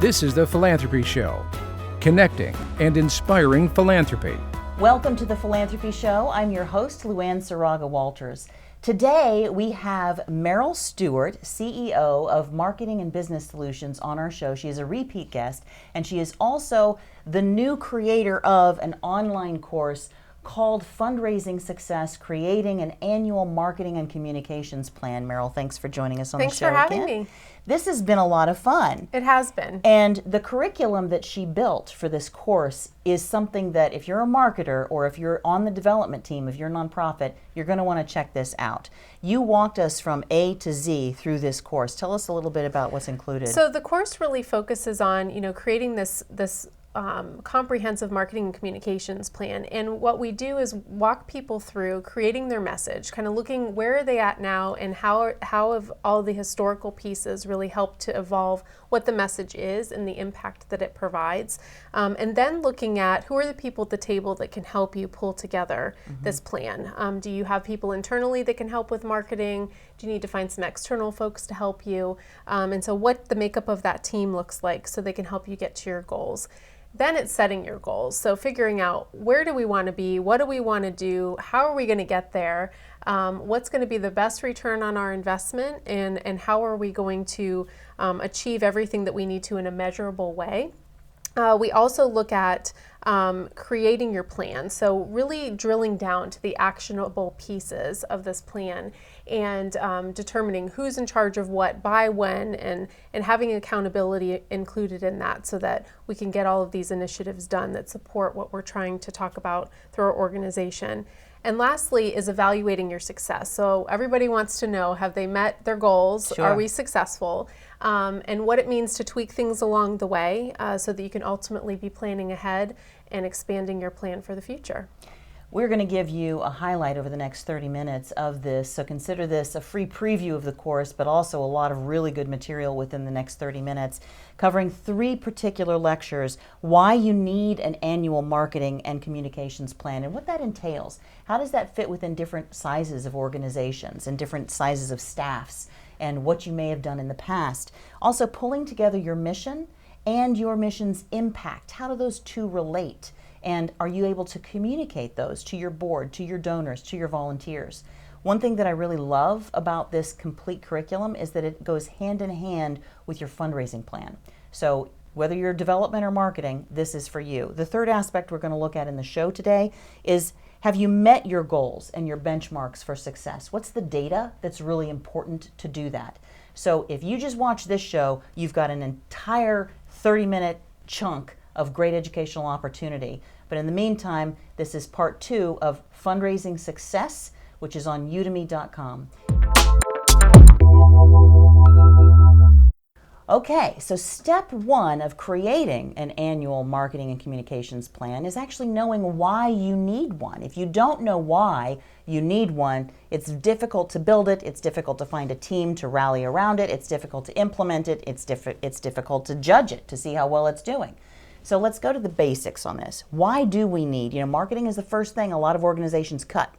This is The Philanthropy Show, connecting and inspiring philanthropy. Welcome to The Philanthropy Show. I'm your host, Luann Saraga Walters. Today we have Meryl Stewart, CEO of Marketing and Business Solutions, on our show. She is a repeat guest, and she is also the new creator of an online course called Fundraising Success, Creating an Annual Marketing and Communications Plan. Meryl, thanks for joining us on the show again. Thanks for having me. This has been a lot of fun. It has been. And the curriculum that she built for this course is something that if you're a marketer or if you're on the development team of your nonprofit, you're going to want to check this out. You walked us from A to Z through this course. Tell us a little bit about what's included. So the course really focuses on, creating this comprehensive marketing and communications plan. And what we do is walk people through creating their message, kind of looking where are they at now and how have all the historical pieces really helped to evolve what the message is and the impact that it provides. And then looking at who are the people at the table that can help you pull together this plan. Do you have people internally that can help with marketing? Do you need to find some external folks to help you? And so what the makeup of that team looks like so they can help you get to your goals. Then it's setting your goals. So figuring out where do we want to be, what do we want to do, how are we going to get there, what's going to be the best return on our investment, and how are we going to achieve everything that we need to in a measurable way. We also look at creating your plan, so really drilling down to the actionable pieces of this plan and determining who's in charge of what, by when, and having accountability included in that so that we can get all of these initiatives done that support what we're trying to talk about through our organization. And lastly is evaluating your success. So everybody wants to know, have they met their goals? Sure. Are we successful? And what it means to tweak things along the way so that you can ultimately be planning ahead and expanding your plan for the future. We're going to give you a highlight over the next 30 minutes of this, so consider this a free preview of the course, but also a lot of really good material within the next 30 minutes, covering 3 particular lectures, why you need an annual marketing and communications plan and what that entails. How does that fit within different sizes of organizations and different sizes of staffs and what you may have done in the past. Also pulling together your mission and your mission's impact. How do those two relate? And are you able to communicate those to your board, to your donors, to your volunteers? One thing that I really love about this complete curriculum is that it goes hand in hand with your fundraising plan. So whether you're development or marketing, this is for you. The third aspect we're going to look at in the show today is, have you met your goals and your benchmarks for success? What's the data that's really important to do that? So if you just watch this show, you've got an entire 30-minute chunk of great educational opportunity. But in the meantime, this is part 2 of Fundraising Success, which is on udemy.com. Okay, so step 1 of creating an annual marketing and communications plan is actually knowing why you need one. If you don't know why you need one, it's difficult to build it, it's difficult to find a team to rally around it, it's difficult to implement it, it's difficult to judge it, to see how well it's doing. So let's go to the basics on this. Why do we need, marketing is the first thing a lot of organizations cut.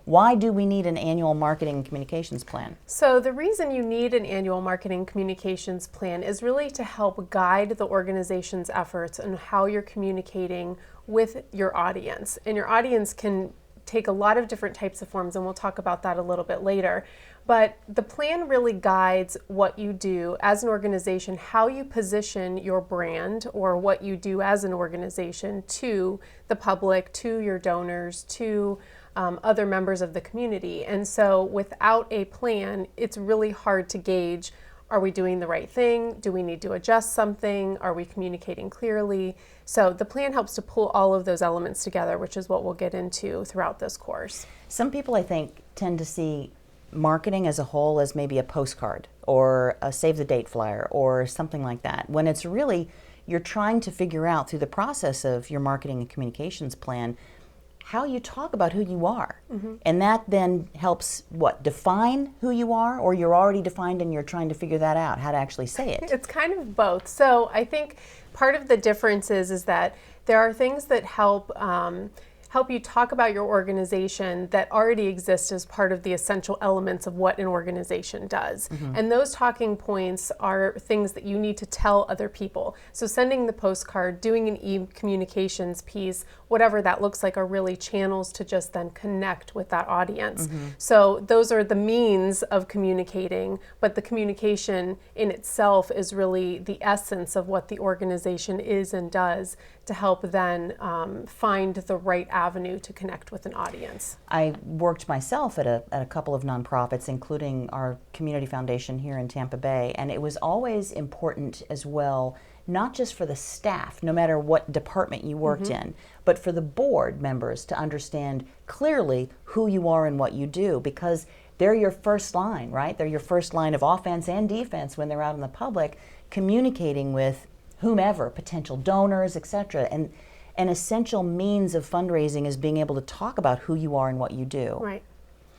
Why do we need an annual marketing and communications plan? So the reason you need an annual marketing communications plan is really to help guide the organization's efforts and how you're communicating with your audience. And your audience can take a lot of different types of forms, and we'll talk about that a little bit later. But the plan really guides what you do as an organization, how you position your brand or what you do as an organization to the public, to your donors, to other members of the community. And so without a plan, it's really hard to gauge, are we doing the right thing? Do we need to adjust something? Are we communicating clearly? So the plan helps to pull all of those elements together, which is what we'll get into throughout this course. Some people, I think, tend to see marketing as a whole as maybe a postcard or a save the date flyer or something like that, when it's really, you're trying to figure out through the process of your marketing and communications plan how you talk about who you are. And that then helps, define who you are, or you're already defined and you're trying to figure that out, how to actually say it? It's kind of both. So I think part of the difference is that there are things that help help you talk about your organization that already exists as part of the essential elements of what an organization does. And those talking points are things that you need to tell other people. So sending the postcard, doing an e-communications piece, whatever that looks like, are really channels to just then connect with that audience. So those are the means of communicating, but the communication in itself is really the essence of what the organization is and does to help then find the right avenue to connect with an audience. I worked myself at a couple of nonprofits, including our community foundation here in Tampa Bay, and it was always important as well, not just for the staff, no matter what department you worked in, but for the board members to understand clearly who you are and what you do, because they're your first line, right? They're your first line of offense and defense when they're out in the public, communicating with whomever, potential donors, etc. And an essential means of fundraising is being able to talk about who you are and what you do. Right.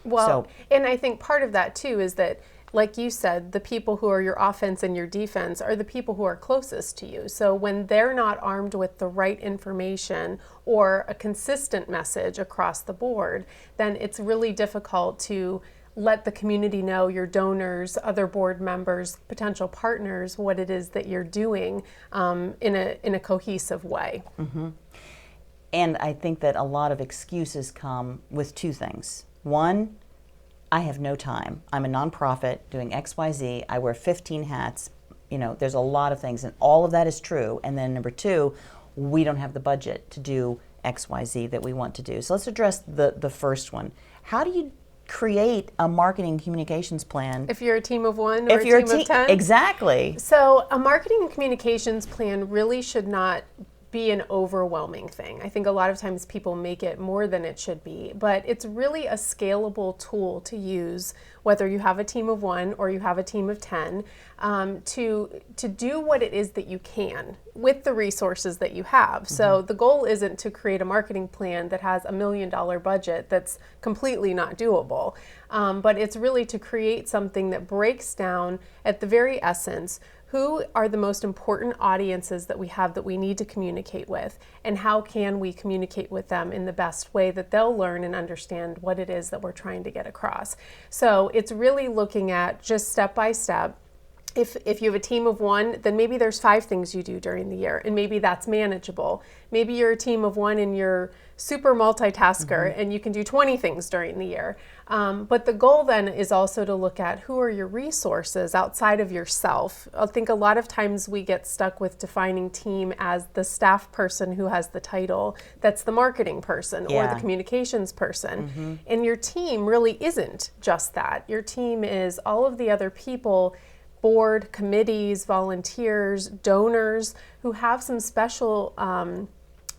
Well, and I think part of that too is that, like you said, the people who are your offense and your defense are the people who are closest to you. So when they're not armed with the right information or a consistent message across the board, then it's really difficult to let the community know, your donors, other board members, potential partners, what it is that you're doing in a cohesive way. And I think that a lot of excuses come with two things. One, I have no time. I'm a nonprofit doing XYZ. I wear 15 hats. You know, there's a lot of things, and all of that is true. And then number two, we don't have the budget to do XYZ that we want to do. So let's address the first one. How do you create a marketing communications plan If you're a team of one or if you're a team of 10? Exactly. So a marketing and communications plan really should not be an overwhelming thing. I think a lot of times people make it more than it should be, but it's really a scalable tool to use, whether you have a team of one or you have a team of 10, to do what it is that you can with the resources that you have. So the goal isn't to create a marketing plan that has $1 million budget that's completely not doable, but it's really to create something that breaks down at the very essence who are the most important audiences that we have that we need to communicate with, and how can we communicate with them in the best way that they'll learn and understand what it is that we're trying to get across. So it's really looking at just step by step. If you have a team of one, then maybe there's 5 things you do during the year, and maybe that's manageable. Maybe you're a team of one and you're super multitasker and you can do 20 things during the year. But the goal then is also to look at who are your resources outside of yourself. I think a lot of times we get stuck with defining team as the staff person who has the title, that's the marketing person or the communications person. And your team really isn't just that. Your team is all of the other people, board, committees, volunteers, donors who have some special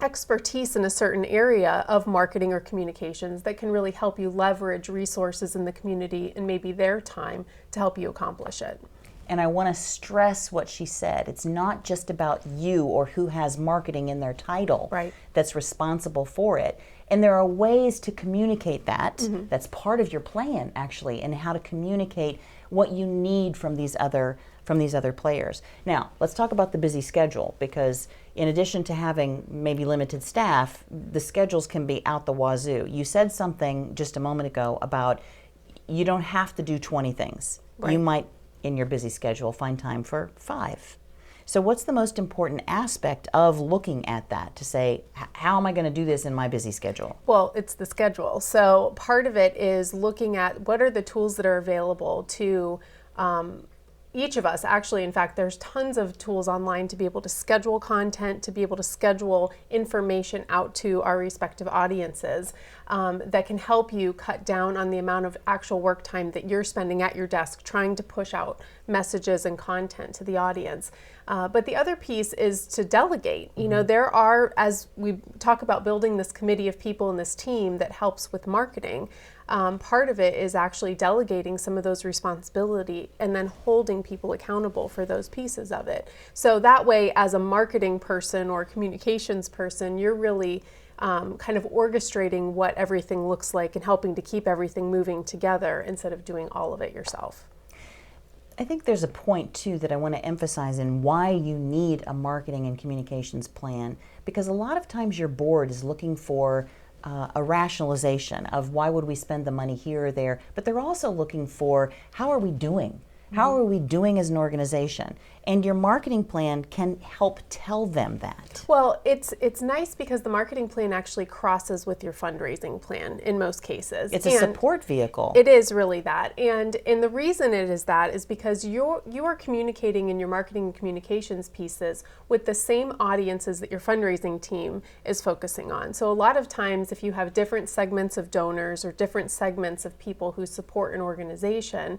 expertise in a certain area of marketing or communications that can really help you leverage resources in the community and maybe their time to help you accomplish it. And I want to stress what she said. It's not just about you or who has marketing in their title that's responsible for it. And there are ways to communicate that. That's part of your plan, actually, and how to communicate what you need from these other players. Now, let's talk about the busy schedule, because in addition to having maybe limited staff, the schedules can be out the wazoo. You said something just a moment ago about you don't have to do 20 things. You might, in your busy schedule, find time for 5. So what's the most important aspect of looking at that to say, how am I going to do this in my busy schedule? Well, it's the schedule. So part of it is looking at what are the tools that are available to each of us. Actually, in fact, there's tons of tools online to be able to schedule content, to be able to schedule information out to our respective audiences that can help you cut down on the amount of actual work time that you're spending at your desk trying to push out messages and content to the audience. But the other piece is to delegate. You know, there are, as we talk about building this committee of people in this team that helps with marketing, part of it is actually delegating some of those responsibility and then holding people accountable for those pieces of it. So that way, as a marketing person or communications person, you're really kind of orchestrating what everything looks like and helping to keep everything moving together instead of doing all of it yourself. I think there's a point, too, that I want to emphasize in why you need a marketing and communications plan, because a lot of times your board is looking for a rationalization of why would we spend the money here or there, but they're also looking for how are we doing? How are we doing as an organization? And your marketing plan can help tell them that. Well, it's nice because the marketing plan actually crosses with your fundraising plan in most cases. It's a support vehicle. It is really that. And the reason it is that is because you are communicating in your marketing and communications pieces with the same audiences that your fundraising team is focusing on. So a lot of times if you have different segments of donors or different segments of people who support an organization,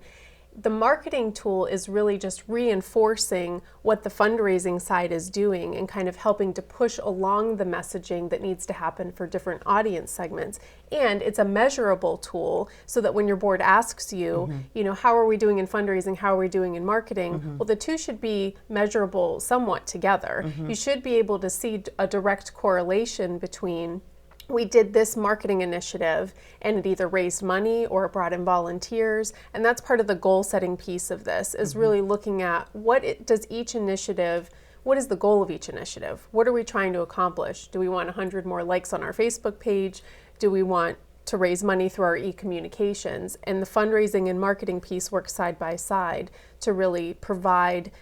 the marketing tool is really just reinforcing what the fundraising side is doing and kind of helping to push along the messaging that needs to happen for different audience segments. And it's a measurable tool so that when your board asks you, you know, how are we doing in fundraising, how are we doing in marketing? Well, the two should be measurable somewhat together. You should be able to see a direct correlation between we did this marketing initiative and it either raised money or it brought in volunteers. And that's part of the goal setting piece of this is really looking at what is the goal of each initiative? What are we trying to accomplish? Do we want 100 more likes on our Facebook page? Do we want to raise money through our e-communications? And the fundraising and marketing piece work side by side to really provide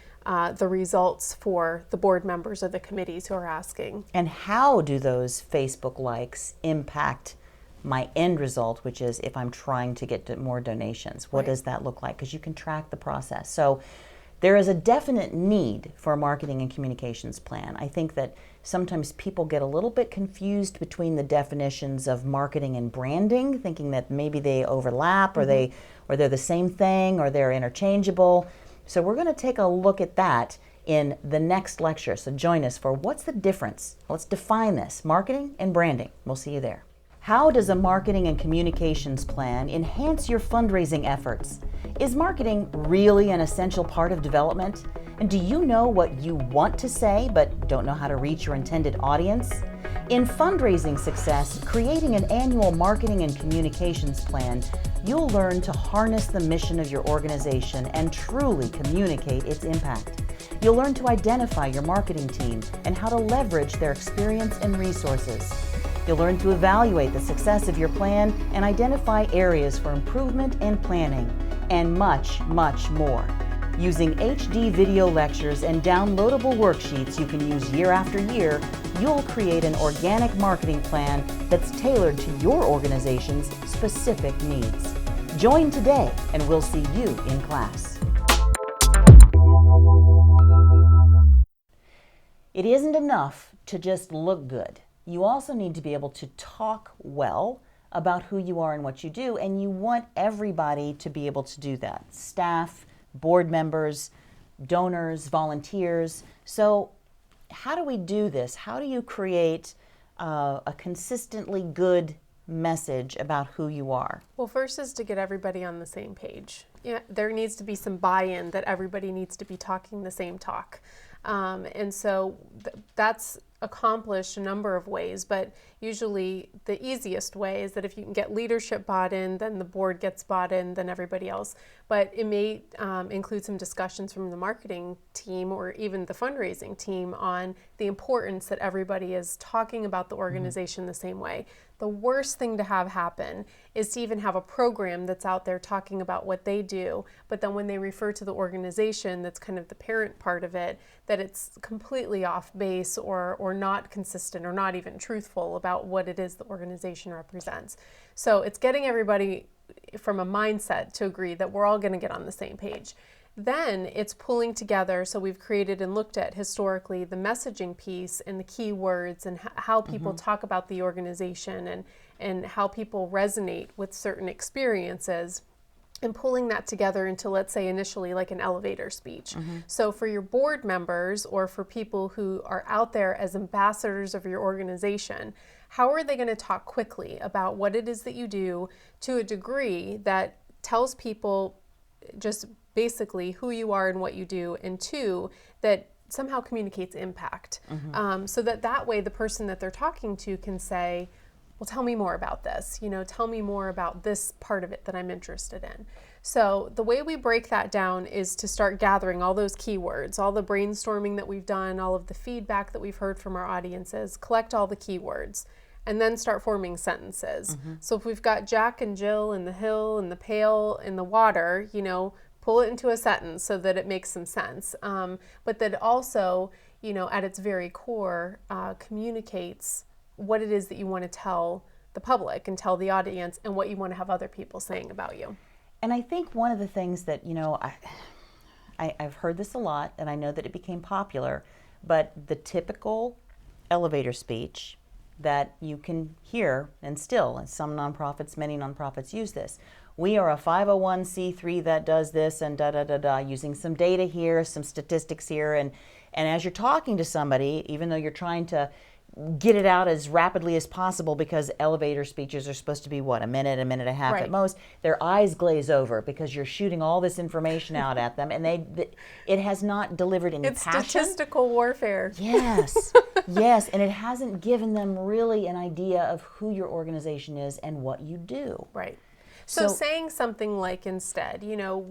the results for the board members or the committees who are asking. And how do those Facebook likes impact my end result, which is if I'm trying to get more donations? What does that look like? Because you can track the process. So there is a definite need for a marketing and communications plan. I think that sometimes people get a little bit confused between the definitions of marketing and branding, thinking that maybe they overlap or they're the same thing or they're interchangeable. So we're going to take a look at that in the next lecture. So join us for what's the difference? Let's define this, marketing and branding. We'll see you there. How does a marketing and communications plan enhance your fundraising efforts? Is marketing really an essential part of development? And do you know what you want to say but don't know how to reach your intended audience? In fundraising success, creating an annual marketing and communications plan, you'll learn to harness the mission of your organization and truly communicate its impact. You'll learn to identify your marketing team and how to leverage their experience and resources. You'll learn to evaluate the success of your plan and identify areas for improvement and planning, and much, much more. Using HD video lectures and downloadable worksheets you can use year after year, you'll create an organic marketing plan that's tailored to your organization's specific needs. Join today, and we'll see you in class. It isn't enough to just look good. You also need to be able to talk well about who you are and what you do, and you want everybody to be able to do that. Staff, board members, donors, volunteers. So how do we do this? How do you create a consistently good message about who you are? Well, first is to get everybody on the same page. Yeah, there needs to be some buy-in that everybody needs to be talking the same talk. And so that's accomplished a number of ways, but usually the easiest way is that if you can get leadership bought in, then the board gets bought in, then everybody else. But it may include some discussions from the marketing team or even the fundraising team on the importance that everybody is talking about the organization the same way. The worst thing to have happen is to even have a program that's out there talking about what they do, but then when they refer to the organization that's kind of the parent part of it, that it's completely off base or not consistent or not even truthful about what it is the organization represents. So it's getting everybody from a mindset to agree that we're all going to get on the same page. Then it's pulling together, so we've created and looked at historically the messaging piece and the key words and how people talk about the organization and how people resonate with certain experiences, and pulling that together into, let's say, initially like an elevator speech. So for your board members or for people who are out there as ambassadors of your organization, how are they going to talk quickly about what it is that you do to a degree that tells people just basically who you are and what you do, and two, that somehow communicates impact. So that way the person that they're talking to can say, well, tell me more about this, tell me more about this part of it that I'm interested in. So the way we break that down is to start gathering all those keywords, all the brainstorming that we've done, all of the feedback that we've heard from our audiences, collect all the keywords. and then start forming sentences. So if we've got Jack and Jill and the hill and the pail and the water, you know, pull it into a sentence so that it makes some sense. But that also, you know, at its very core, communicates what it is that you want to tell the public and tell the audience and what you want to have other people saying about you. And I think one of the things that, you know, I've heard this a lot, and I know that it became popular, but the typical elevator speech that you can hear, and still, and some nonprofits, many nonprofits use this. We are a 501c3 that does this and da-da-da-da, using some data here, some statistics here, and as you're talking to somebody, even though you're trying to get it out as rapidly as possible, because elevator speeches are supposed to be, what, a minute and a half Right. at most, their eyes glaze over because you're shooting all this information out at them, and it has not delivered any It's passion. statistical warfare. Yes, yes, and it hasn't given them really an idea of who your organization is and what you do. Right. So So- saying something like, instead, you know,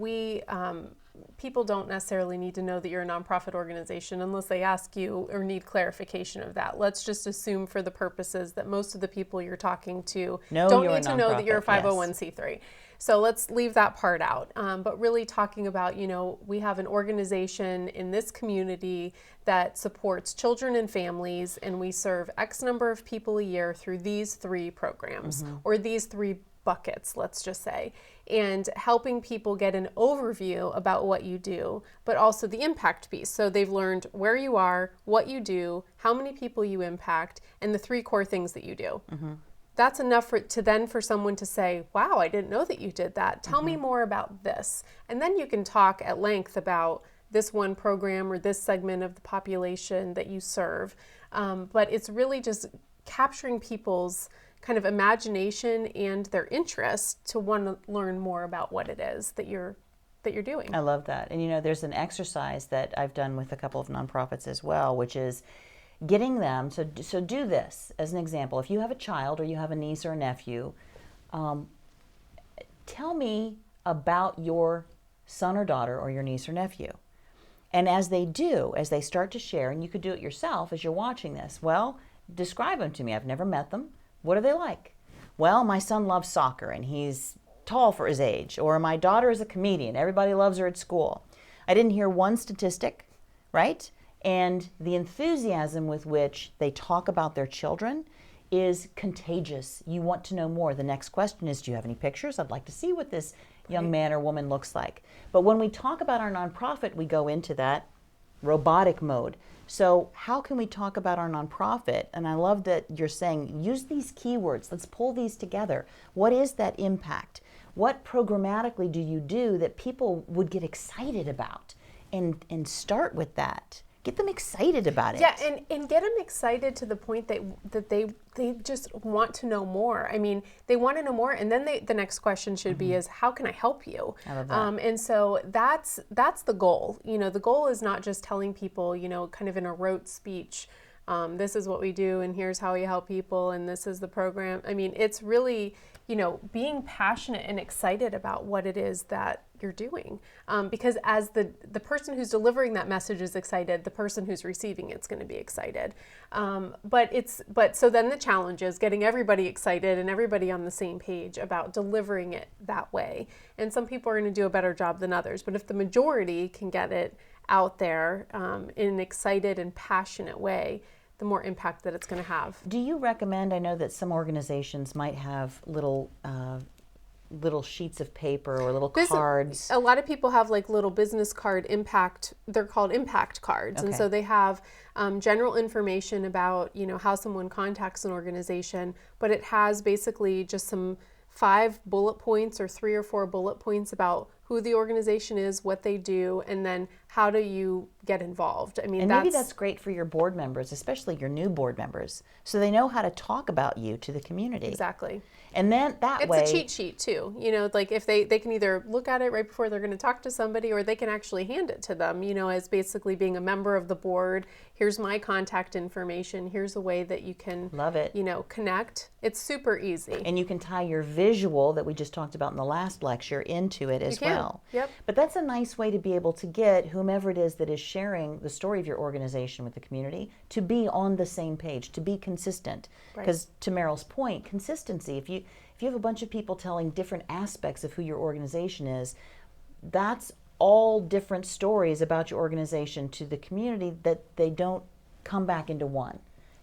people don't necessarily need to know that you're a nonprofit organization unless they ask you or need clarification of that. Let's just assume for the purposes that most of the people you're talking to Know don't you're a need to know that you're a nonprofit, yes. 501c3. So let's leave that part out. But really talking about, you know, we have an organization in this community that supports children and families, and we serve X number of people a year through these 3 programs or these 3 buckets, let's just say, and helping people get an overview about what you do, but also the impact piece. So they've learned where you are, what you do, how many people you impact, and the 3 core things that you do. That's enough for someone to say, wow, I didn't know that you did that. Tell me more about this. And then you can talk at length about this one program or this segment of the population that you serve. But it's really just capturing people's kind of imagination and their interest to want to learn more about what it is that you're doing. I love that. And you know, there's an exercise that I've done with a couple of nonprofits as well, which is getting them, so do this as an example. If you have a child or you have a niece or a nephew, tell me about your son or daughter or your niece or nephew. And as they start to share, and you could do it yourself as you're watching this, well, describe them to me. I've never met them. What are they like? Well, my son loves soccer and he's tall for his age. Or my daughter is a comedian. Everybody loves her at school. I didn't hear one statistic, right? And the enthusiasm with which they talk about their children is contagious. You want to know more. The next question is, do you have any pictures? I'd like to see what this young man or woman looks like. But when we talk about our nonprofit, we go into that robotic mode. So how can we talk about our nonprofit? And I love that you're saying, use these keywords. Let's pull these together. What is that impact? What programmatically do you do that people would get excited about? And start with that. Get them excited about it. Yeah, and get them excited to the point that they just want to know more. I mean, they want to know more, and then the next question should be is, how can I help you? I love that. And so that's the goal. You know, the goal is not just telling people, you know, kind of in a rote speech, this is what we do, and here's how we help people, and this is the program. I mean, it's really, you know, being passionate and excited about what it is that you're doing. Because as the person who's delivering that message is excited, the person who's receiving it's going to be excited. But so then the challenge is getting everybody excited and everybody on the same page about delivering it that way. And some people are going to do a better job than others. But if the majority can get it out there in an excited and passionate way, the more impact that it's going to have. Do you recommend, I know that some organizations might have little sheets of paper or little cards. A lot of people have like little business card impact, they're called impact cards. And Okay. so they have general information about, you know, how someone contacts an organization, but it has basically just some 5 bullet points or 3 or 4 bullet points about who the organization is, what they do, and then how do you get involved. I mean, And maybe that's great for your board members, especially your new board members, so they know how to talk about you to the community. exactly. And then that It's way, a cheat sheet too, you know, like if they can either look at it right before they're going to talk to somebody, or they can actually hand it to them, you know, as basically being a member of the board. Here's my contact information. Here's a way that you can, Love it. you know, connect. It's super easy. and you can tie your visual that we just talked about in the last lecture into it as can. well. Yep. But that's a nice way to be able to get who whomever it is that is sharing the story of your organization with the community to be on the same page, to be consistent. Because to Meryl's point, consistency, if you have a bunch of people telling different aspects of who your organization is, that's all different stories about your organization to the community that they don't come back into one.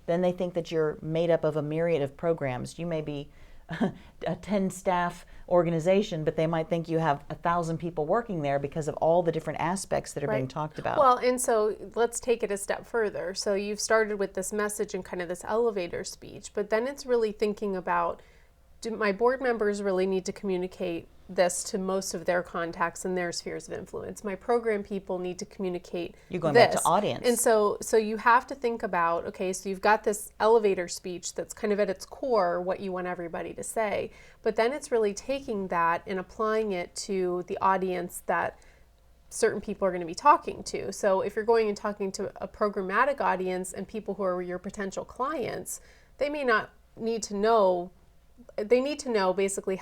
Then they think that you're made up of a myriad of programs. You may be a 10-staff organization, but they might think you have 1,000 people working there because of all the different aspects that are being talked about. Well, and so let's take it a step further. So you've started with this message and kind of this elevator speech, but then it's really thinking about, do my board members really need to communicate this to most of their contacts and their spheres of influence? My program people need to communicate You're going this. back to audience. And so you have to think about, okay, so you've got this elevator speech that's kind of at its core what you want everybody to say, but then it's really taking that and applying it to the audience that certain people are going to be talking to. So if you're going and talking to a programmatic audience and people who are your potential clients, they may not need to know, they need to know basically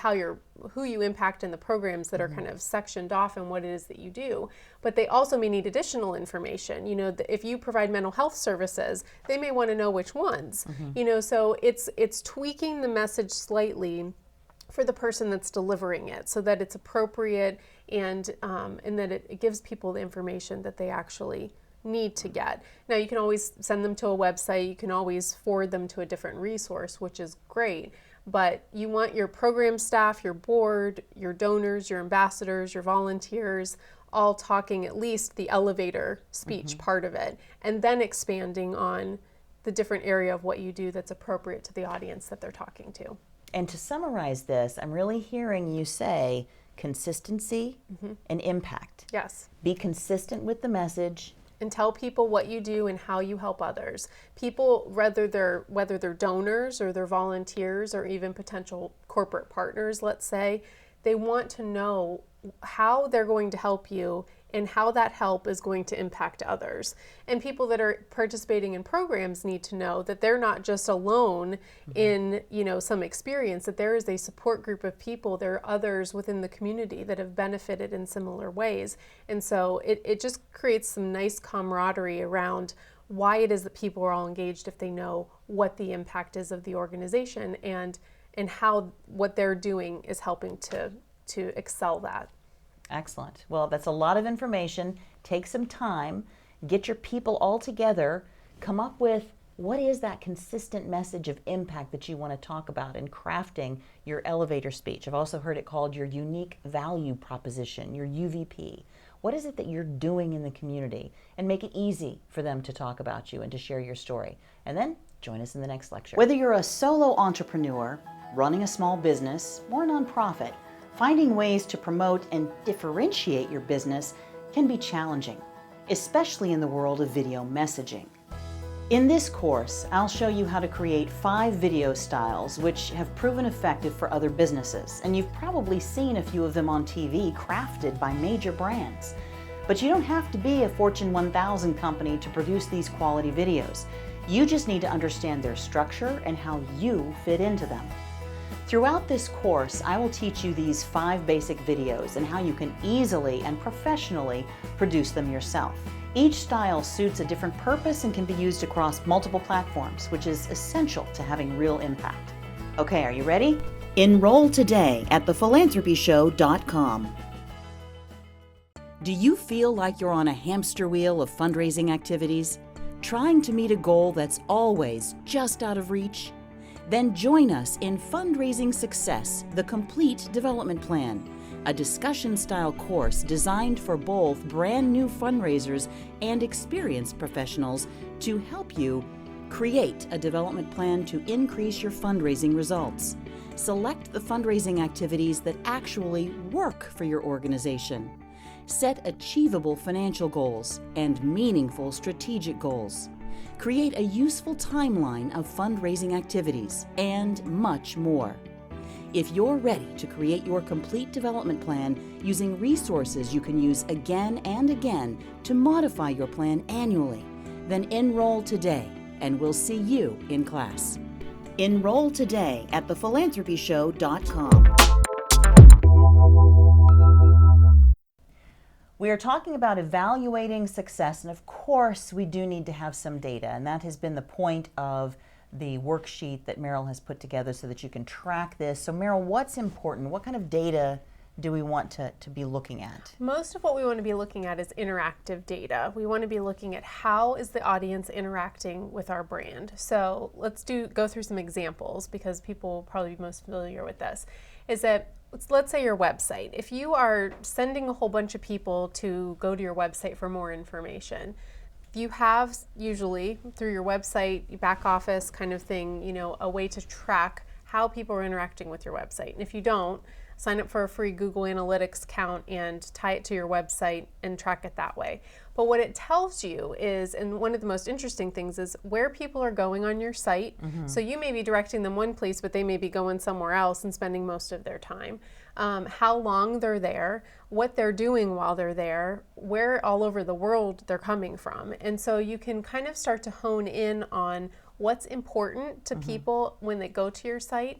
who you impact in the programs that are kind of sectioned off and what it is that you do. But they also may need additional information. You know, if you provide mental health services, they may want to know which ones. You know, so it's tweaking the message slightly for the person that's delivering it so that it's appropriate and that it gives people the information that they actually need to get. Now, you can always send them to a website, you can always forward them to a different resource, which is great, but you want your program staff, your board, your donors, your ambassadors, your volunteers, all talking at least the elevator speech part of it, and then expanding on the different area of what you do that's appropriate to the audience that they're talking to. And to summarize this, I'm really hearing you say consistency and impact. Yes. Be consistent with the message. And tell people what you do and how you help others. People, whether they're donors or they're volunteers or even potential corporate partners, let's say, they want to know how they're going to help you and how that help is going to impact others. And people that are participating in programs need to know that they're not just alone in, you know, some experience, that there is a support group of people, there are others within the community that have benefited in similar ways. And so it just creates some nice camaraderie around why it is that people are all engaged if they know what the impact is of the organization and how what they're doing is helping to excel that. Excellent. Well, that's a lot of information. Take some time, get your people all together, come up with what is that consistent message of impact that you want to talk about in crafting your elevator speech. I've also heard it called your unique value proposition, your UVP. What is it that you're doing in the community? And make it easy for them to talk about you and to share your story. And then join us in the next lecture. Whether you're a solo entrepreneur, running a small business, or a nonprofit, finding ways to promote and differentiate your business can be challenging, especially in the world of video messaging. In this course, I'll show you how to create 5 video styles which have proven effective for other businesses, and you've probably seen a few of them on TV crafted by major brands. But you don't have to be a Fortune 1000 company to produce these quality videos. You just need to understand their structure and how you fit into them. Throughout this course, I will teach you these 5 basic videos and how you can easily and professionally produce them yourself. Each style suits a different purpose and can be used across multiple platforms, which is essential to having real impact. Okay, are you ready? Enroll today at thephilanthropyshow.com. Do you feel like you're on a hamster wheel of fundraising activities, trying to meet a goal that's always just out of reach? Then join us in Fundraising Success, the Complete Development Plan, a discussion-style course designed for both brand new fundraisers and experienced professionals to help you create a development plan to increase your fundraising results. Select the fundraising activities that actually work for your organization. Set achievable financial goals and meaningful strategic goals. Create a useful timeline of fundraising activities, and much more. If you're ready to create your complete development plan using resources you can use again and again to modify your plan annually, then enroll today and we'll see you in class. Enroll today at thephilanthropyshow.com. We are talking about evaluating success, and of course we do need to have some data, and that has been the point of the worksheet that Meryl has put together so that you can track this. So Meryl, what's important? What kind of data do we want to be looking at? Most of what we want to be looking at is interactive data. We want to be looking at how is the audience interacting with our brand. So let's go through some examples because people will probably be most familiar with this. Is that, let's say your website. If you are sending a whole bunch of people to go to your website for more information, you have usually through your website, back office kind of thing, a way to track how people are interacting with your website. And if you don't, sign up for a free Google Analytics account and tie it to your website and track it that way. But what it tells you is, and one of the most interesting things is where people are going on your site. So you may be directing them one place, but they may be going somewhere else and spending most of their time. How long they're there, what they're doing while they're there, where all over the world they're coming from. And so you can kind of start to hone in on what's important to people when they go to your site.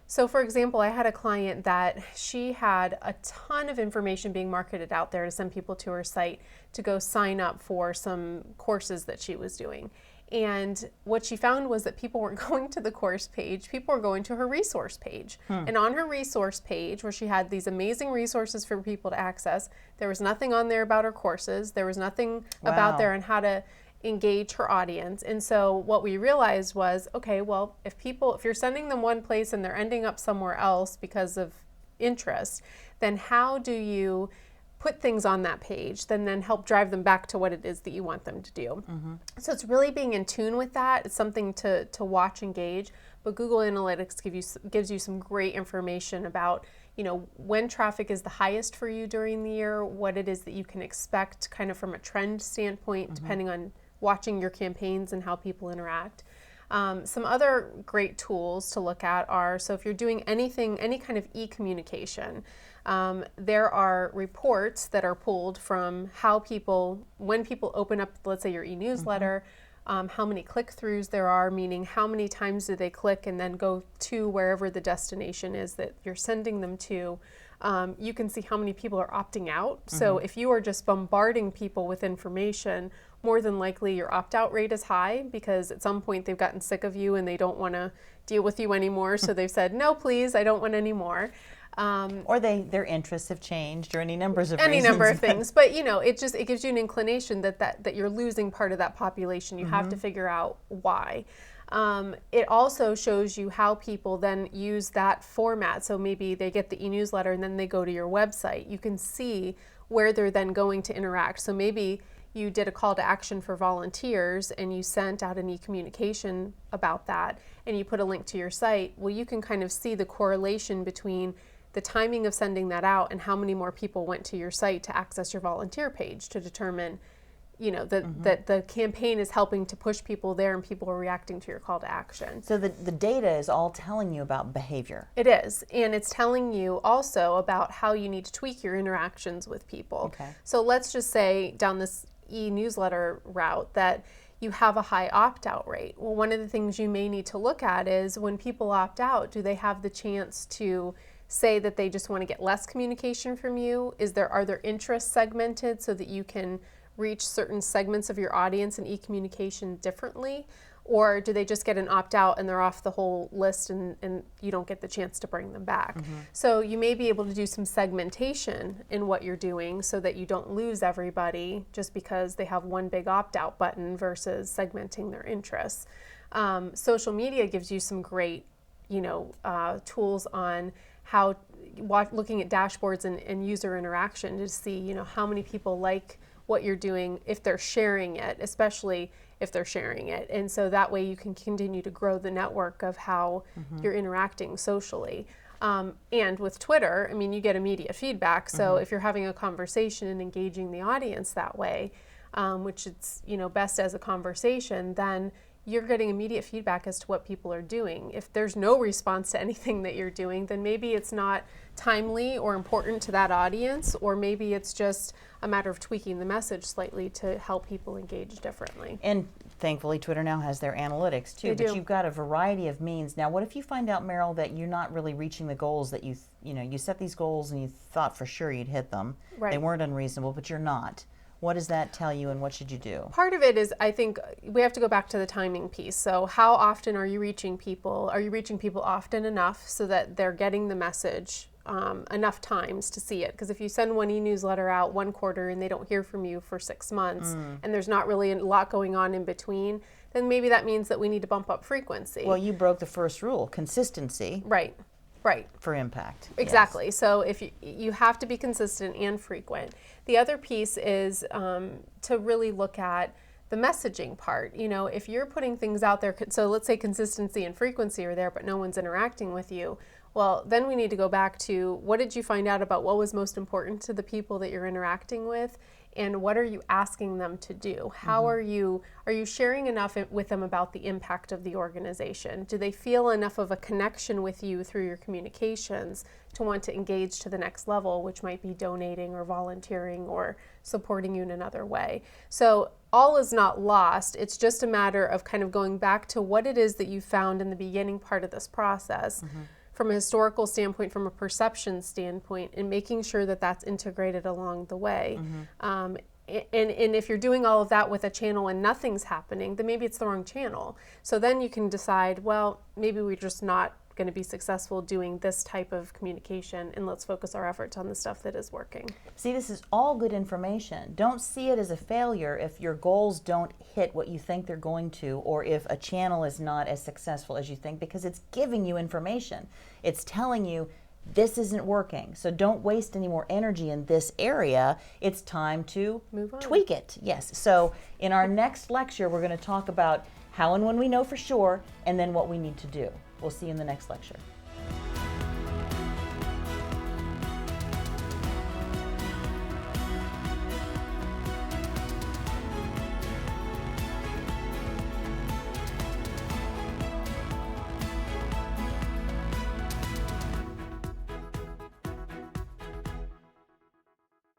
So for example, I had a client that she had a ton of information being marketed out there to send people to her site to go sign up for some courses that she was doing. And what she found was that people weren't going to the course page, people were going to her resource page. And on her resource page, where she had these amazing resources for people to access, there was nothing on there about her courses, there was nothing about there on how to engage her audience. And so what we realized was, okay, well, if you're sending them one place and they're ending up somewhere else because of interest, then how do you put things on that page, then help drive them back to what it is that you want them to do. So it's really being in tune with that. It's something to watch, engage, but Google Analytics gives you some great information about when traffic is the highest for you during the year, what it is that you can expect kind of from a trend standpoint, depending on watching your campaigns and how people interact. Some other great tools to look at are, so if you're doing any kind of e-communication, there are reports that are pulled from when people open up, let's say your e-newsletter, how many click-throughs there are, meaning how many times do they click and then go to wherever the destination is that you're sending them to. You can see how many people are opting out. So if you are just bombarding people with information, more than likely your opt-out rate is high because at some point they've gotten sick of you and they don't want to deal with you anymore. So they've said, no, please, I don't want any more. Or their interests have changed, or any numbers of any reasons. Number of things. But it gives you an inclination that you're losing part of that population. You have to figure out why. It also shows you how people then use that format. So maybe they get the e-newsletter and then they go to your website. You can see where they're then going to interact. So maybe you did a call to action for volunteers and you sent out an e-communication about that and you put a link to your site. Well, you can kind of see the correlation between the timing of sending that out and how many more people went to your site to access your volunteer page to determine that the campaign is helping to push people there and people are reacting to your call to action. So the data is all telling you about behavior. It is, and it's telling you also about how you need to tweak your interactions with people. Okay. So let's just say down this e-newsletter route that you have a high opt-out rate. Well, one of the things you may need to look at is when people opt out, do they have the chance to say that they just want to get less communication from you? Are their interests segmented so that you can reach certain segments of your audience and e-communication differently? Or do they just get an opt-out and they're off the whole list and you don't get the chance to bring them back? So you may be able to do some segmentation in what you're doing so that you don't lose everybody just because they have one big opt-out button versus segmenting their interests. Social media gives you some great tools on how looking at dashboards and user interaction to see how many people like what you're doing, if they're sharing it, especially if they're sharing it. And so that way you can continue to grow the network of how you're interacting socially. And with Twitter, you get immediate feedback. So if you're having a conversation and engaging the audience that way, which it's best as a conversation, then you're getting immediate feedback as to what people are doing. If there's no response to anything that you're doing, then maybe it's not timely or important to that audience, or maybe it's just a matter of tweaking the message slightly to help people engage differently. And Thankfully, Twitter now has their analytics too. They But do. you've got a variety of means. Now, what if you find out, Meryl, that you're not really reaching the goals that you set these goals and you thought for sure you'd hit them. Right. They weren't unreasonable, but you're not. What does that tell you, and what should you do? Part of it is, I think, we have to go back to the timing piece. So how often are you reaching people? Are you reaching people often enough so that they're getting the message enough times to see it? Because if you send one e-newsletter out one quarter and they don't hear from you for 6 months, and there's not really a lot going on in between, then maybe that means that we need to bump up frequency. Well, you broke the first rule, consistency Right. for impact. Exactly. So if you have to be consistent and frequent. The other piece is to really look at the messaging part. If you're putting things out there, so let's say consistency and frequency are there, but no one's interacting with you. Well, then we need to go back to, what did you find out about what was most important to the people that you're interacting with, and what are you asking them to do? How are you sharing enough with them about the impact of the organization? Do they feel enough of a connection with you through your communications to want to engage to the next level, which might be donating or volunteering or supporting you in another way? So all is not lost. It's just a matter of kind of going back to what it is that you found in the beginning part of this process. From a historical standpoint, from a perception standpoint, and making sure that that's integrated along the way. And if you're doing all of that with a channel and nothing's happening, then maybe it's the wrong channel. So then you can decide, well, maybe we're just not going to be successful doing this type of communication, and let's focus our efforts on the stuff that is working. See, this is all good information. Don't see it as a failure if your goals don't hit what you think they're going to, or if a channel is not as successful as you think, because it's giving you information. It's telling you this isn't working. So don't waste any more energy in this area. It's time to Move on. tweak it. Yes. So in our next lecture, we're going to talk about how and when we know for sure, and then what we need to do. We'll see you in the next lecture.